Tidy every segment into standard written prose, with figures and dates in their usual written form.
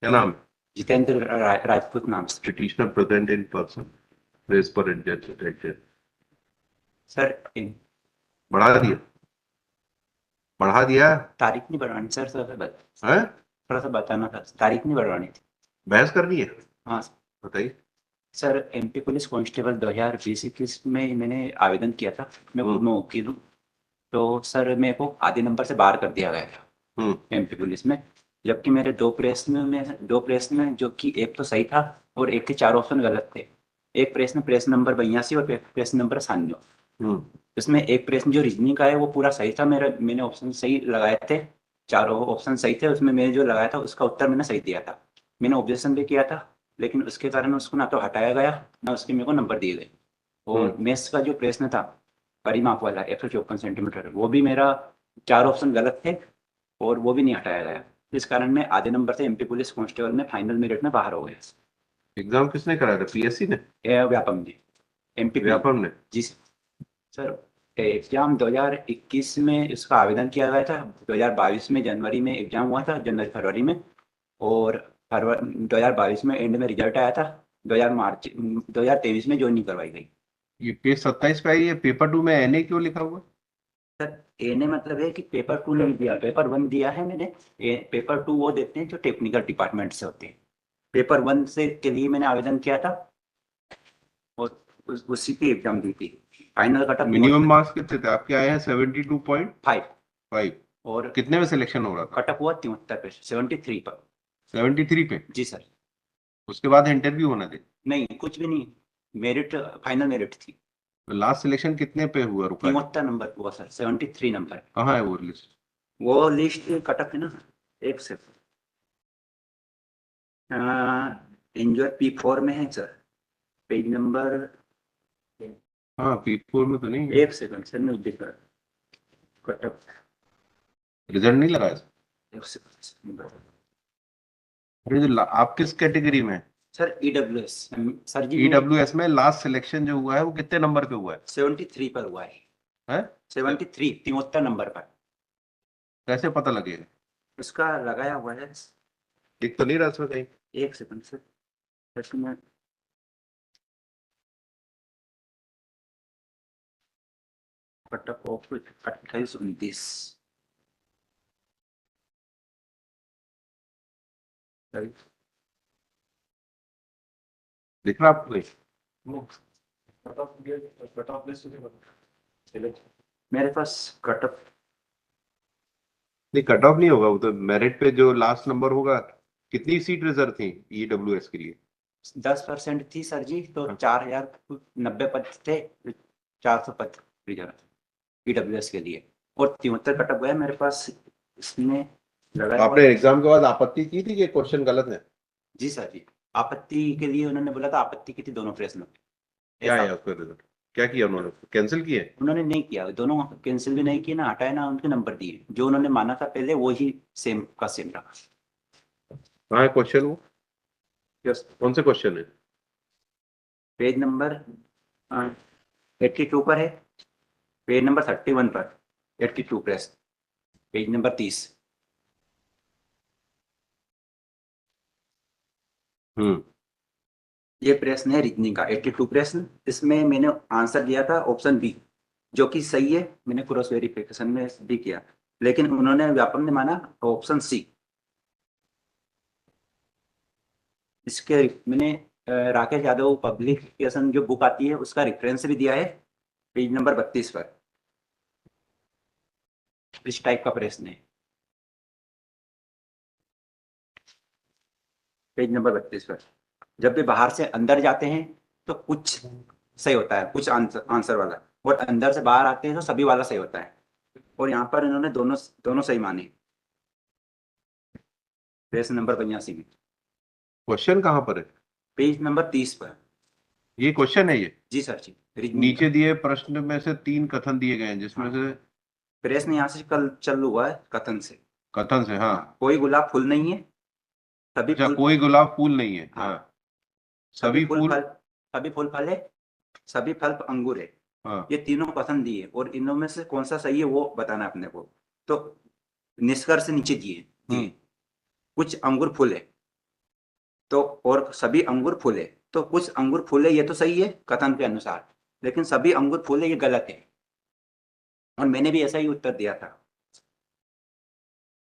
क्या नाम है? जितेंद्र राजपूत नाम से। Petitioner present in person, press पर इंटेंशन। सर बढ़ा दिया, बढ़ा दिया तारीख नहीं बढ़वानी सर, है? थोड़ा सा बताना था, तारीख नहीं बढ़वानी थी। बहस करनी है? हाँ बताइए। सर, एमपी पुलिस कांस्टेबल 2020-21 में मैंने आवेदन किया था। मैं खुद हम्म। में वकील हूँ। तो सर मेरे को आधे नंबर से बाहर कर दिया गया था हम्म। एमपी पुलिस में। जबकि मेरे दो प्रश्न में जो कि एक तो सही था और एक के चार ऑप्शन गलत थे। एक प्रश्न प्रश्न नंबर 82 और प्रश्न नंबर 97। हम्म। इसमें एक प्रश्न जो रीजनिंग का है वो पूरा सही था, मैंने ऑप्शन सही लगाए थे। चारों ऑप्शन सही थे, उसमें मैंने जो लगाया था उसका उत्तर मैंने सही दिया था। मैंने ऑब्जेक्शन भी किया था, लेकिन उसके कारण उसको ना तो हटाया गया, ना उसके मेरे को नंबर दिए गए। हम्म। और मैथ्स का जो प्रश्न था, परिमाप वाला 154 सेंटीमीटर, वो भी मेरा चार ऑप्शन गलत थे और वो भी नहीं हटाया गया। इस कारण मैं आधे नंबर से एमपी पुलिस कांस्टेबल में फाइनल मेरिट में बाहर हो गया। एग्जाम किसने कराया था? पीएससी ने? ये व्यापम जी, एमपीपी। व्यापम ने? जी सर, एग्जाम 2021 में इसका आवेदन किया गया था। 2022 में जनवरी में एग्जाम हुआ था, जनवरी फरवरी में। और फरवरी 2022 में एंड में रिजल्ट आया था। 2023 में ज्वाइनिंग करवाई गई। ये पेज 27 पे आई है। पेपर 2 में एनए क्यों लिखा हुआ? सर एने मतलब है कि पेपर टू नहीं दिया, पेपर वन दिया है मैंने। पेपर टू वो देते हैं जो टेक्निकल डिपार्टमेंट से होते हैं। पेपर वन से के लिए मैंने आवेदन किया था और उसी की एग्जाम दी थी। फाइनल कटअप मिनिमम मार्क्स कितने थे आपके? आए हैं 72.5। 5। और कितने में सिलेक्शन हो रहा था? कटअप हुआ 73 पे, 73 पर। 73 पे? जी सर। उसके बाद इंटरव्यू होना थे? नहीं, कुछ भी नहीं। मेरिट, फाइनल मेरिट थी। लास्ट सिलेक्शन कितने पे हुआ, रुका है? 73 नंबर हुआ सर, 73 नंबर। कहाँ है वो लिस्ट? वो लिस्ट कटअप है ना, एक से इंजॉय P4 में है सर, पेज नंबर। हाँ, P4 में तो नहीं है। एक सेकंड सर, मैं दिख रहा कटअप। रिजल्ट नहीं लगा है? एक सेकंड अरे जो आप किस कैटेगरी में? सर, EWS सर जी, मैं ईडब्ल्यू एस में लास्ट सिलेक्शन जो हुआ है वो कितने नंबर पे हुआ है? 73 पर हुआ है। हैं? 73, 73 नंबर पर। कैसे पता लगेगा? उसका लगाया हुआ है। दिख तो नहीं रहा इसमें कहीं। एक सेकंड सर, वैसे मैं कटअप ऑफ 28-29। दिख रहा आपको कहीं? मेरे पास कटअप नहीं, कट ऑफ नहीं होगा वो तो। मेरिट पे जो लास्ट नंबर होगा। कितनी सीट रिजर्व थी ईडब्ल्यूएस के लिए? 10% थी सर जी, तो हाँ। 4090 पद थे। 400 पद रिजर्व EWS के लिए। और 73 कटअप गया मेरे पास, इसमें लगाया हुआ आपने है। एग्जाम के बाद आपत्ति की थी कि क्वेश्चन गलत है? जी सर जी, आपत्ति के लिए उन्होंने बोला था, आपत्ति की थी दोनों प्रश्नों में। क्या ऐसा है उसका रिजल्ट? क्या किया उन्होंने? कैंसिल किए? उन्होंने नहीं किया, दोनों कैंसिल भी नहीं किए, ना हटाए ना उनके नंबर दिए। जो उन्होंने माना था पहले वो ही सेम का सेम रहा। कहाँ है क्वेश्चन वो? यस। कौन से क्वेश्चन है? पेज नंबर 82 पर है, पेज नंबर 31 पर। 82 प्रेस, पेज नंबर 30। हम्म। ये प्रश्न है रीजनिंग का 82 प्रश्न। इसमें मैंने आंसर दिया था ऑप्शन बी, जो कि सही है। मैंने क्रॉस वेरिफिकेशन में भी किया, लेकिन उन्होंने व्यापम ने माना ऑप्शन सी। इसके मैंने राकेश यादव पब्लिकेशन जो बुक आती है उसका रेफरेंस भी दिया है, पेज नंबर 32 पर। इस टाइप का प्रश्न है, पेज नंबर 32 पर। जब भी बाहर से अंदर जाते हैं तो कुछ सही होता है, कुछ आंसर आंसर वाला। और अंदर से बाहर आते हैं तो सभी वाला सही होता है। और यहाँ पर इन्होंने दोनों दोनों सही माने, प्रश्न नंबर 82 में। क्वेश्चन कहाँ पर है? पेज नंबर 30 पर। ये क्वेश्चन है ये? जी सर जी, रीजनिंग का। नीचे दिए प्रश्न में से 3 कथन दिए गए हैं जिसमें हाँ, से। प्रश्न यहाँ से कल चल हुआ है कथन से। कथन से, हाँ। हाँ, कोई गुलाब फूल नहीं है, सभी अच्छा, फूल। कोई गुलाब फूल नहीं है, हाँ, हाँ। सभी सभी फूल फूल। फल, सभी फूल फल है, सभी फल अंगूर है। हाँ। ये तीनों कथन दिए और इनों में से कौन सा सही है वो बताना है अपने को। तो निष्कर्ष नीचे दिए दिए, हम्म। कुछ अंगूर फूल है, तो और सभी अंगूर फूले, तो कुछ अंगूर फूले ये तो सही है कथन के अनुसार, लेकिन सभी अंगूर फूले ये गलत है। और मैंने भी ऐसा ही उत्तर दिया था।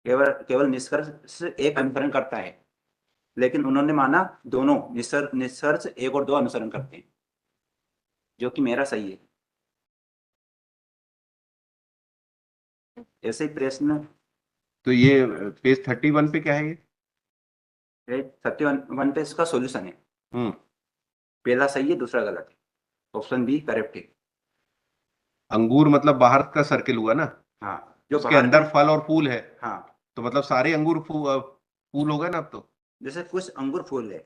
केवल केवल निष्कर्ष एक अनुसरण करता है, लेकिन उन्होंने माना दोनों निष्कर्ष एक और दो अनुसरण करते हैं, जो कि मेरा सही है। ऐसे ही प्रश्न तो ये पेज 31 पे क्या है ये? 31 पे इसका सॉल्यूशन है। हम्म। पहला सही है, दूसरा गलत है। ऑप्शन बी करेक्ट है। अंगूर मतलब बाहर का सर्किल हुआ ना, हाँ, जो उसके बाहर अंदर का, फल और फूल है, हाँ, तो मतलब सारे अंगूर फूल हो गए ना अब तो। जैसे कुछ अंगूर फूल है,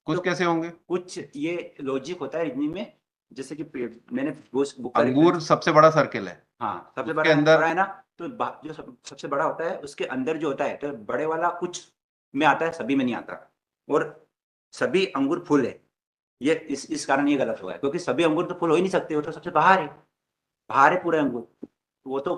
कुछ तो कैसे होंगे? कुछ ये लॉजिक होता है रीजनिंग में। जैसे कि मैंने उस बुक का अंगूर रेफरेंस, सबसे बड़ा सर्किल है, हाँ सबसे उसके बड़ा अंदर बड़ा है ना, तो जो सबसे बड़ा होता है उसके अंदर जो होता है, तो बड़े वाला कुछ में आता है, सभी में नहीं आता। और सभी अंगूर फूल है, ये इस कारण ये गलत हुआ है, क्योंकि सभी अंगूर तो फूल हो ही नहीं सकते, वो तो सबसे बाहर है, बाहर है पूरे अंगूर, वो तो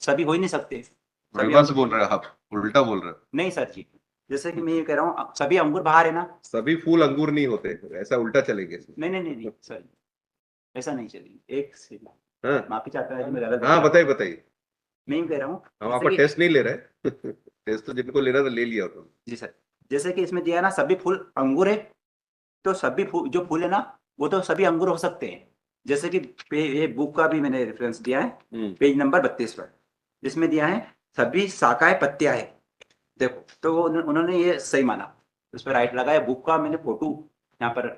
सभी हो ही नहीं सकते। सभी रिवर्स अंगूर बोल रहे हो आप, उल्टा बोल रहे हो। नहीं सर जी, जैसे कि मैं ये कह रहा हूँ सभी अंगूर बाहर है ना। सभी फूल अंगूर नहीं होते, ऐसा उल्टा चलेंगे। नहीं नहीं नहीं नहीं सर, ऐसा नहीं चलेगी। एक से हाँ माफी चाहता है कि मैं गलत बता हाँ, रहा हूँ। बताइए बताइए। मैं यूँ कह रहा हूँ हम जैसे आपका कि, टेस्ट नहीं ले रहे। टेस्ट तो जिनको लेना था ले लिया उन्होंने। जी सर, जैसे कि इसमें दिया है ना सभी फूल अंगूर है, तो सभी फूल जो फूल है ना, वो तो सभी अंगूर हो सकते हैं। जैसे कि ये बुक का भी मैंने रेफरेंस दिया है, पेज नंबर 32 पर, जिसमें दिया है सभी शाखाएं पत्तियां है। देखो, तो उन्होंने ये सही माना, उस पर राइट लगा है। बुक का मैंने फोटो यहाँ पर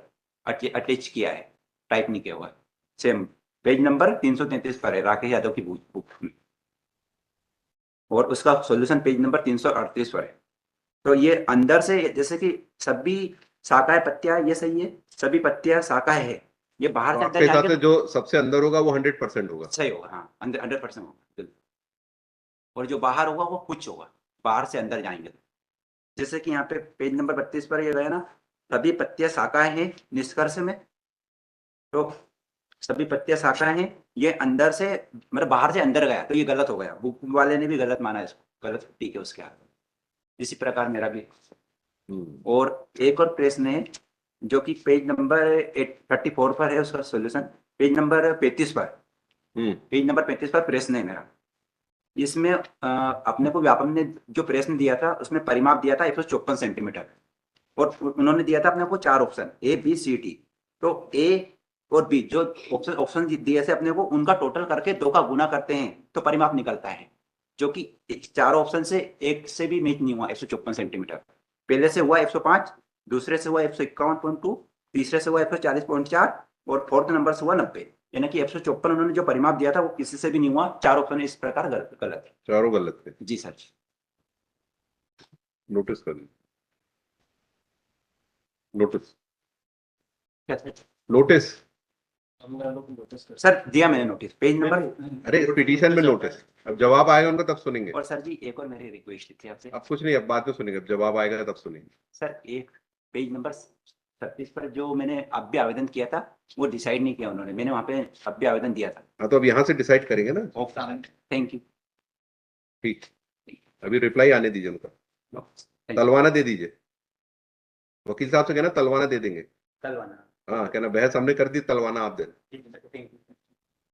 अटैच किया है, टाइप नहीं किया हुआ है। सेम पेज नंबर 333 पर है, राकेश यादव की बुक में, और उसका सॉल्यूशन पेज नंबर 338 पर है। तो ये अंदर से, जैसे कि सभी शाखाएं पत्तियां, ये सही है, सभी पत्तियां शाखाएं है, ये बाहर तो से आपके अंदर हिसाब जाएंगे से तो जो सबसे अंदर होगा वो 100% होगा। सही होगा। हाँ, अंदर 100% होगा बिल्कुल। और जो बाहर होगा वो कुछ होगा, बाहर से अंदर जाएंगे तो। जैसे कि यहाँ पे पेज नंबर 32 पर ये गया ना, सभी पत्तियां शाखाएं हैं निष्कर्ष में, तो सभी पत्तियां शाखाएं हैं, ये अंदर से मतलब बाहर से अंदर गया, तो ये गलत हो गया। बुक वाले ने भी गलत माना इसको, गलत ठीक है उसके हाथ में। इसी प्रकार मेरा भी। और एक और प्रश्न है जो कि पेज नंबर 34 पर है, उसका सॉल्यूशन पेज नंबर 35 पर, पेज नंबर 35 पर प्रश्न है मेरा। इसमें अपने को व्यापम ने जो प्रश्न दिया था उसमें परिमाप दिया था 154 सेंटीमीटर, और उन्होंने दिया था अपने को 4 option A B C D. तो ए और बी जो ऑप्शन दिए थे अपने को, उनका टोटल करके 2 का गुना करते हैं तो परिमाप निकलता है, जो कि 4 ऑप्शन से एक से भी मैच नहीं हुआ 154 सेंटीमीटर। पहले से हुआ 105, दूसरे से हुआ 151.2, तीसरे से हुआ 140.4, और फोर्थ नंबर से हुआ 90। यानी कि 154 उन्होंने जो परिमाप दिया था वो किसी से भी नहीं हुआ। 4 ऑप्शन इस प्रकार गलत गलत है। चारों गलत थे। जी सर। नोटिस कर लीजिए। नोटिस। क्या सर? नोटिस। सर दिया मैंने नोटिस, पेज नंबर। अरे पिटीशन में नोटिस, अब जवाब आएगा उनका तब सुनेंगे। और सर जी एक और मेरी रिक्वेस्ट थी आपसे। अब कुछ नहीं, अब बाद में सुनेंगे, अब जवाब आएगा तब सुनेंगे। सर एक पेज नंबर 36 पर जो मैंने अभ्य आवेदन किया था वो डिसाइड नहीं किया उन्होंने, मैंने वहाँ पे अभ्य आवेदन दिया था। हाँ तो अब यहाँ से डिसाइड करेंगे ना। Thank you. ठीक, अभी रिप्लाई आने दीजिए उनका। Thank you. तलवाना दे दीजिए, वकील साहब से कहना तलवाना दे देंगे। कल आना। हाँ कहना बहस हमने कर दी, तलवाना आप दे। ठीक है, थैंक यू।